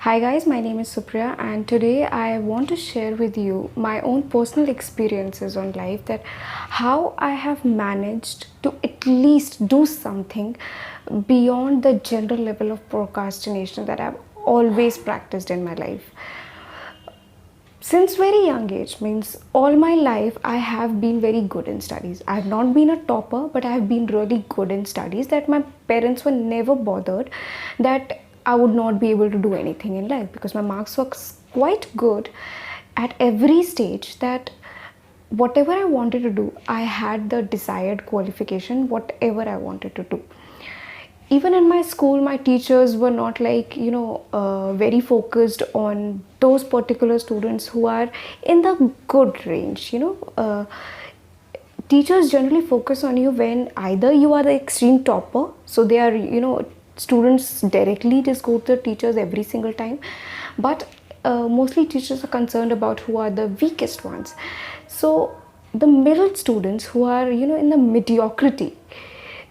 Hi guys, my name is Supriya and today I want to share with you my own personal experiences on life, that how I have managed to at least do something beyond the general level of procrastination that I've always practiced in my life. Since very young age, means all my life I have been very good in studies. I have not been a topper, but I have been really good in studies, that my parents were never bothered that I would not be able to do anything in life, because my marks were quite good at every stage, that whatever I wanted to do, I had the desired qualification, whatever I wanted to do. Even in my school, my teachers were not like, very focused on those particular students who are in the good range. Teachers generally focus on you when either you are the extreme topper, so they are, students directly just go to the teachers every single time, but mostly teachers are concerned about who are the weakest ones. So the middle students who are, in the mediocrity,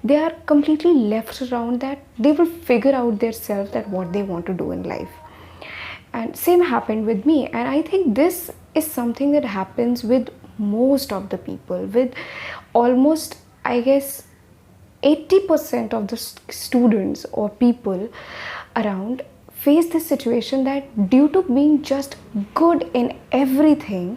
they are completely left around, that they will figure out themselves that what they want to do in life. And same happened with me, and I think this is something that happens with most of the people, with almost, I guess, 80% of the students or people around face this situation, that due to being just good in everything,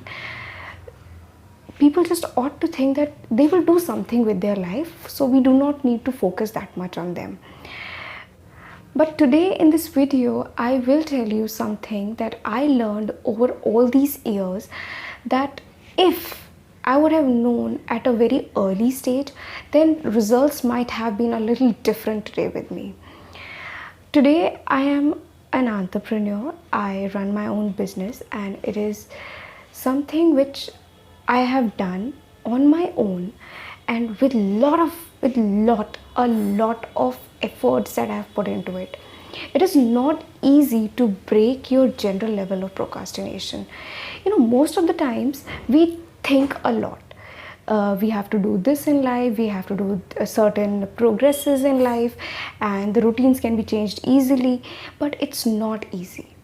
people just ought to think that they will do something with their life, so we do not need to focus that much on them. But today in this video, I will tell you something that I learned over all these years, that if I would have known at a very early stage, then results might have been a little different today with me. Today I am an entrepreneur. I run my own business, and it is something which I have done on my own, and with a lot of efforts that I have put into it. It is not easy to break your general level of procrastination. Most of the times we think a lot. We have to do this in life, we have to do certain progresses in life, and the routines can be changed easily, but it's not easy.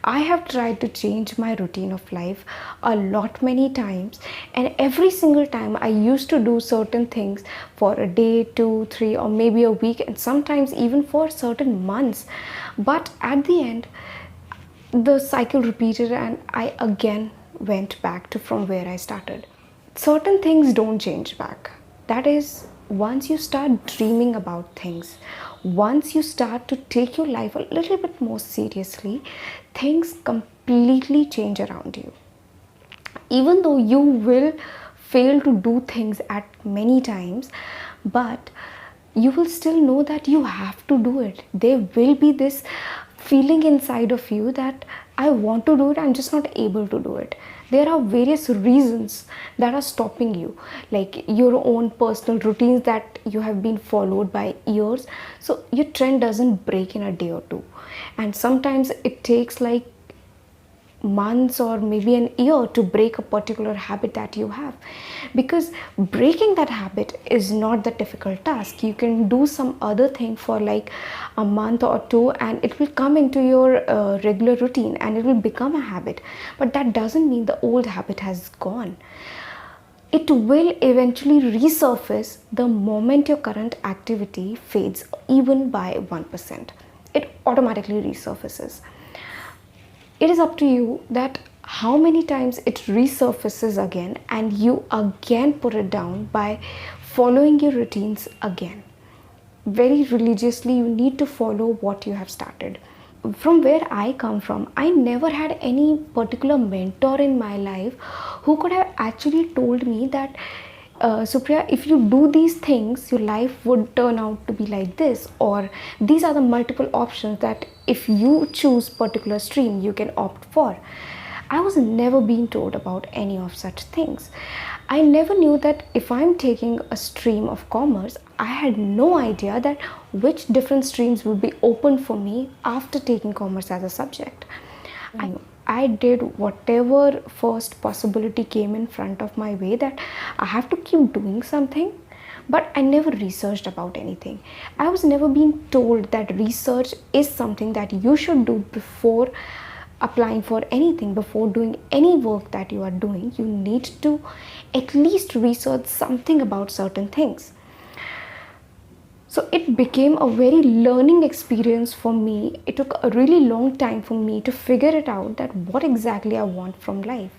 I have tried to change my routine of life a lot many times, and every single time I used to do certain things for a day, 2, 3, or maybe a week, and sometimes even for certain months. But at the end, the cycle repeated, and I again went back to from where I started. Certain things don't change back. That is, once you start dreaming about things, once you start to take your life a little bit more seriously, things completely change around you. Even though you will fail to do things at many times, but you will still know that you have to do it. There will be this feeling inside of you that I want to do it, I'm just not able to do it. There are various reasons that are stopping you, like your own personal routines that you have been followed by years, so your trend doesn't break in a day or two, and sometimes it takes like months or maybe an year to break a particular habit that you have, because breaking that habit is not the difficult task. You can do some other thing for like a month or two, and it will come into your regular routine, and it will become a habit, but that doesn't mean the old habit has gone. It will eventually resurface the moment your current activity fades even by 1%. It automatically resurfaces. It is up to you that how many times it resurfaces again, and you again put it down by following your routines again. Very religiously, you need to follow what you have started. From where I come from, I never had any particular mentor in my life who could have actually told me that Supriya, if you do these things, your life would turn out to be like this, or these are the multiple options that if you choose particular stream, you can opt for. I was never being told about any of such things. I never knew that if I'm taking a stream of commerce, I had no idea that which different streams would be open for me after taking commerce as a subject. I did whatever first possibility came in front of my way, that I have to keep doing something, but I never researched about anything. I was never being told that research is something that you should do before applying for anything, before doing any work that you are doing. You need to at least research something about certain things. So it became a very learning experience for me. It took a really long time for me to figure it out, that what exactly I want from life.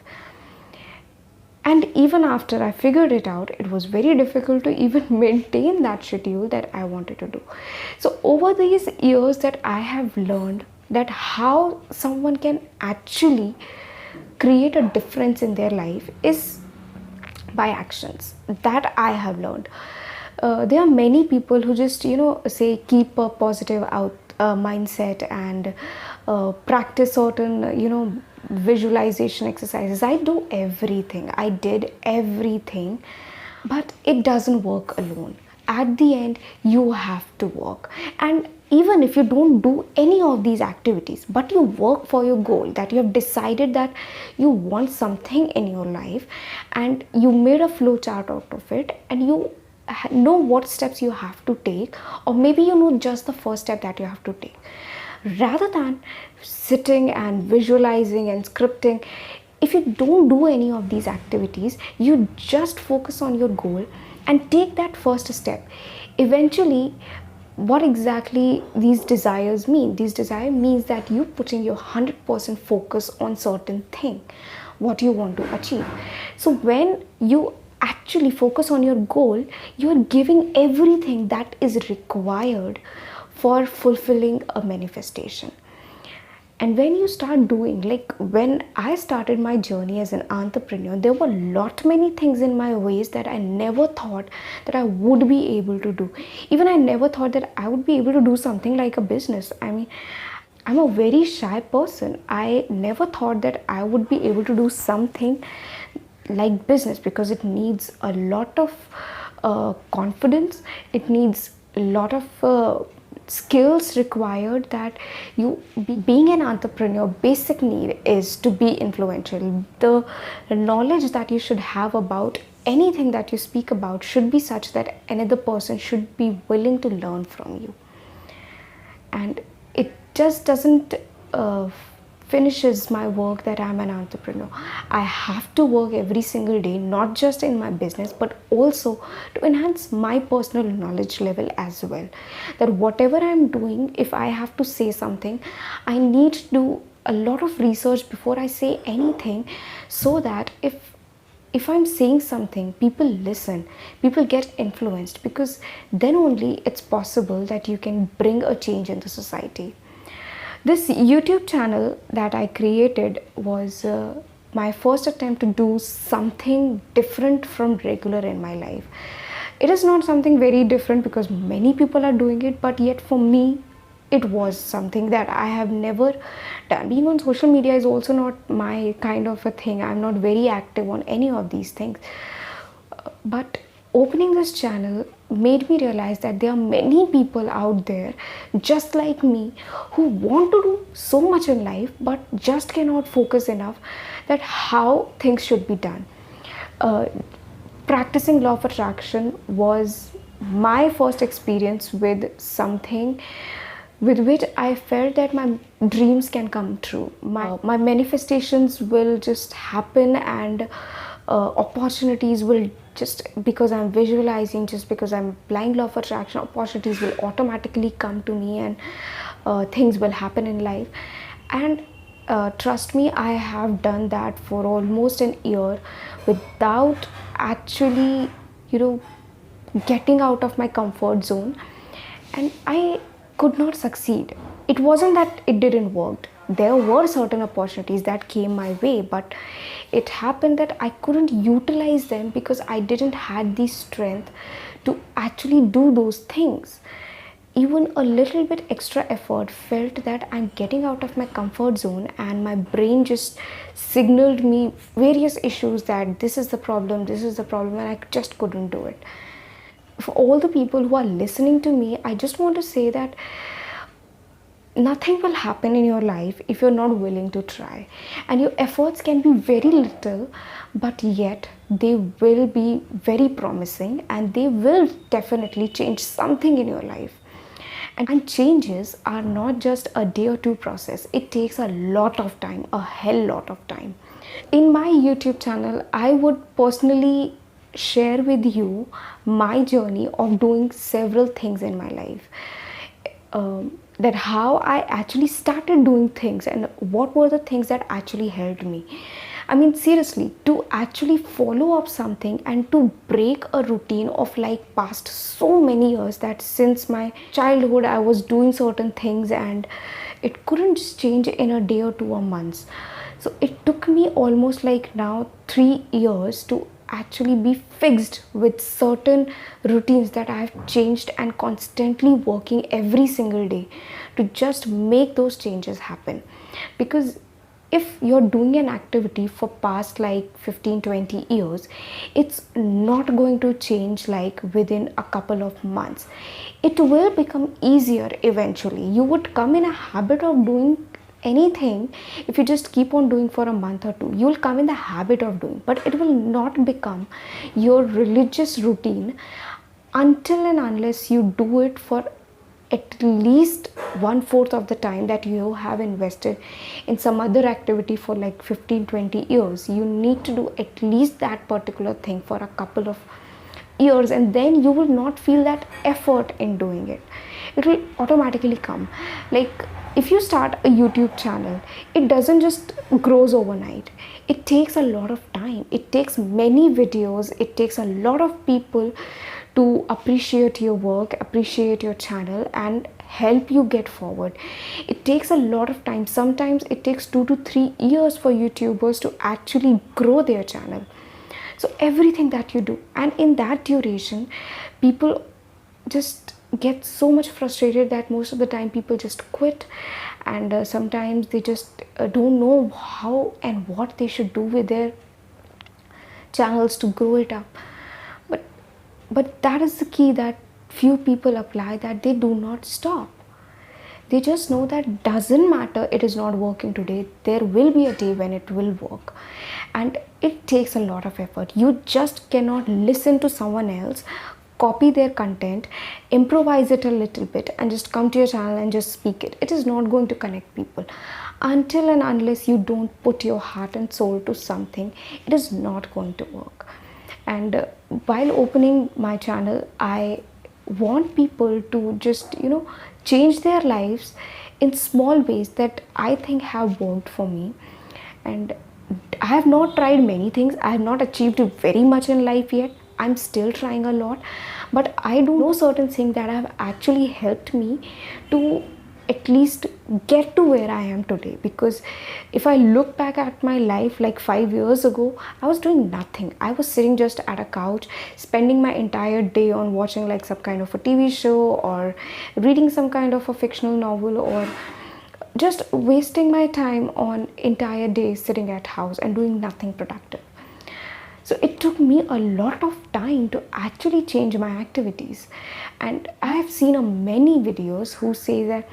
And even after I figured it out, it was very difficult to even maintain that schedule that I wanted to do. So over these years that I have learned that how someone can actually create a difference in their life is by actions. That I have learned. There are many people who just say keep a positive mindset and practice certain visualization exercises. I do everything. I did everything, but it doesn't work alone. At the end, you have to work. And even if you don't do any of these activities, but you work for your goal, that you have decided that you want something in your life, and you made a flow chart out of it, and you know what steps you have to take, or maybe you know just the first step that you have to take, rather than sitting and visualizing and scripting. If you don't do any of these activities, you just focus on your goal and take that first step. Eventually, what exactly these desires mean? These desires means that you putting your 100% focus on certain thing, what you want to achieve. So when you actually focus on your goal, you are giving everything that is required for fulfilling a manifestation. And when you start doing, like when I started my journey as an entrepreneur, there were many things in my ways that I never thought that I would be able to do. Even I never thought that I would be able to do something like a business. I mean, I'm a very shy person. I never thought that I would be able to do something like business, because it needs a lot of confidence. It needs a lot of skills required. That being an entrepreneur, basic need is to be influential. The knowledge that you should have about anything that you speak about should be such that another person should be willing to learn from you. And it just doesn't finishes my work that I'm an entrepreneur. I have to work every single day, not just in my business, but also to enhance my personal knowledge level as well. That whatever I'm doing, if I have to say something, I need to do a lot of research before I say anything, so that if I'm saying something, people listen, people get influenced, because then only it's possible that you can bring a change in the society. This YouTube channel that I created was my first attempt to do something different from regular in my life. It is not something very different because many people are doing it, but yet for me, it was something that I have never done. Being on social media is also not my kind of a thing. I'm not very active on any of these things. But opening this channel made me realize that there are many people out there just like me who want to do so much in life, but just cannot focus enough that how things should be done. Practicing law of attraction was my first experience with something with which I felt that my dreams can come true. My manifestations will just happen, and opportunities will, just because I'm visualizing, just because I'm applying law of attraction, opportunities will automatically come to me, and things will happen in life. And trust me, I have done that for almost an year without actually, getting out of my comfort zone. And I could not succeed. It wasn't that it didn't work. There were certain opportunities that came my way, but it happened that I couldn't utilize them because I didn't have the strength to actually do those things. Even a little bit extra effort felt that I'm getting out of my comfort zone, and my brain just signaled me various issues that this is the problem, and I just couldn't do it. For all the people who are listening to me, I just want to say that nothing will happen in your life if you're not willing to try. And your efforts can be very little, but yet they will be very promising, and they will definitely change something in your life. And changes are not just a day or two process. It takes a lot of time, a hell lot of time. In my YouTube channel, I would personally share with you my journey of doing several things in my life. That how I actually started doing things and what were the things that actually helped me. I mean, seriously, to actually follow up something and to break a routine of like past so many years, that since my childhood I was doing certain things and it couldn't just change in a day or two or months. So it took me almost like now 3 years to actually be fixed with certain routines that I have changed and constantly working every single day to just make those changes happen. Because if you're doing an activity for past like 15-20 years, it's not going to change like within a couple of months. It will become easier eventually. You would come in a habit of doing anything. If you just keep on doing for a month or two, you will come in the habit of doing, but it will not become your religious routine until and unless you do it for at least 1/4 of the time that you have invested in some other activity for like 15-20 years. You need to do at least that particular thing for a couple of years, and then you will not feel that effort in doing it. It will automatically come. Like if you start a YouTube channel, it doesn't just grows overnight. It takes a lot of time. It takes many videos. It takes a lot of people to appreciate your work, appreciate your channel, and help you get forward. It takes a lot of time. Sometimes it takes 2 to 3 years for YouTubers to actually grow their channel. So everything that you do, and in that duration, people just get so much frustrated that most of the time people just quit, and sometimes they just don't know how and what they should do with their channels to grow it up. But that is the key that few people apply, that they do not stop. They just know that doesn't matter, it is not working today, there will be a day when it will work. And it takes a lot of effort. You just cannot listen to someone else, copy their content, improvise it a little bit, and just come to your channel and just speak it. It is not going to connect people. Until and unless you don't put your heart and soul to something, it is not going to work. And while opening my channel, I want people to just change their lives in small ways that I think have worked for me. And I have not tried many things. I have not achieved very much in life yet. I'm still trying a lot, but I do know certain things that have actually helped me to at least get to where I am today. Because if I look back at my life like 5 years ago, I was doing nothing. I was sitting just at a couch, spending my entire day on watching like some kind of a TV show or reading some kind of a fictional novel, or just wasting my time on entire day sitting at house and doing nothing productive. So it took me a lot of time to actually change my activities. And I have seen many videos who say that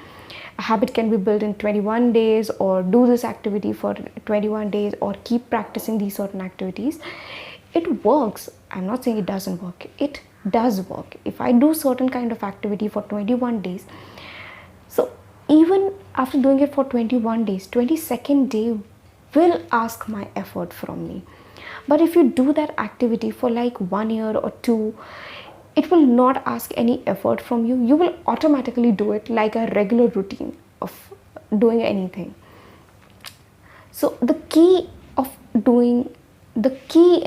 a habit can be built in 21 days, or do this activity for 21 days, or keep practicing these certain activities. It works. I'm not saying it doesn't work. It does work. If I do certain kind of activity for 21 days, so even after doing it for 21 days, 22nd day will ask my effort from me. But if you do that activity for like 1 year or two, it will not ask any effort from you. You will automatically do it like a regular routine of doing anything. So the key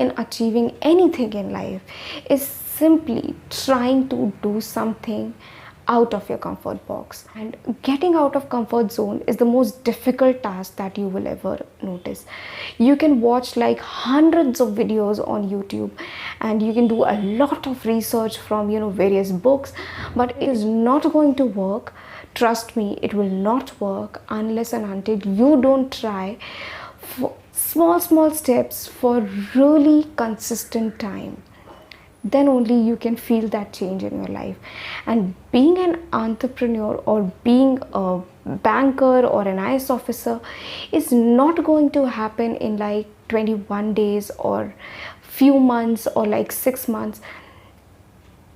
in achieving anything in life is simply trying to do something out of your comfort box. And getting out of comfort zone is the most difficult task that you will ever notice. You can watch like hundreds of videos on YouTube, and you can do a lot of research from various books, but it is not going to work. Trust me, it will not work unless and until you don't try for small steps for really consistent time. then only you can feel that change in your life. And being an entrepreneur or being a banker or an IS officer is not going to happen in like 21 days or few months or like 6 months.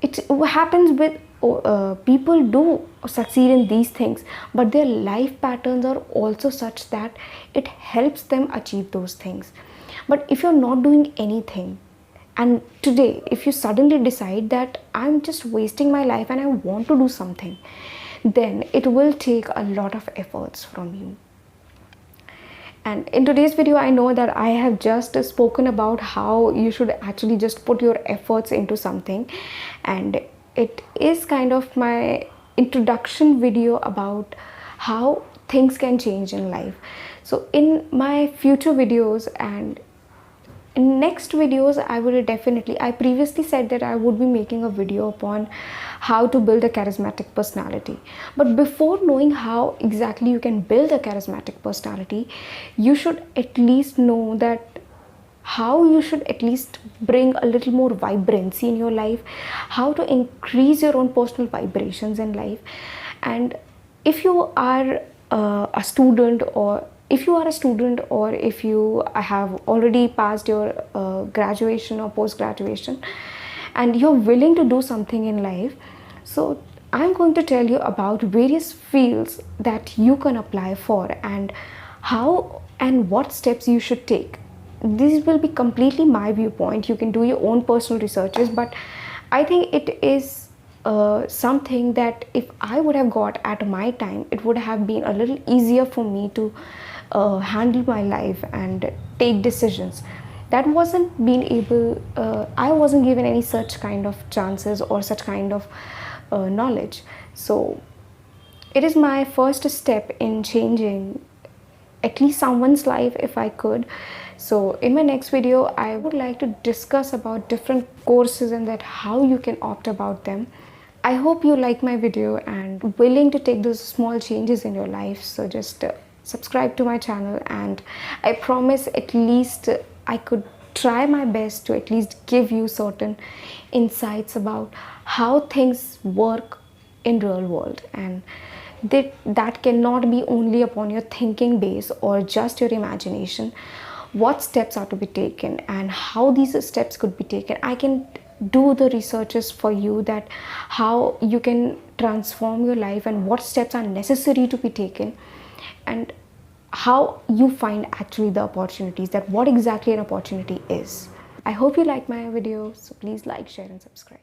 It happens with people do succeed in these things, but their life patterns are also such that it helps them achieve those things. But if you're not doing anything, and today if you suddenly decide that I'm just wasting my life and I want to do something, then it will take a lot of efforts from you. And in today's video, I know that I have just spoken about how you should actually just put your efforts into something, and it is kind of my introduction video about how things can change in life. So in my future videos and in next videos, I previously said that I would be making a video upon how to build a charismatic personality. But before knowing how exactly you can build a charismatic personality, you should at least know that how you should at least bring a little more vibrancy in your life, how to increase your own personal vibrations in life. And if you are a student, or if you have already passed your graduation or post graduation and you're willing to do something in life, so I'm going to tell you about various fields that you can apply for and how and what steps you should take. This will be completely my viewpoint. You can do your own personal researches, but I think it is something that if I would have got at my time, it would have been a little easier for me to handle my life and take decisions. That wasn't being able, I wasn't given any such kind of chances or such kind of knowledge. So it is my first step in changing at least someone's life if I could. So in my next video, I would like to discuss about different courses and that how you can opt about them. I hope you like my video and willing to take those small changes in your life. So just subscribe to my channel, and I promise at least I could try my best to at least give you certain insights about how things work in real world, and that cannot be only upon your thinking base or just your imagination. What steps are to be taken and how these steps could be taken, I can do the researches for you, that how you can transform your life and what steps are necessary to be taken, and how you find actually the opportunities, that what exactly an opportunity is. I hope you like my video, so please like, share and subscribe.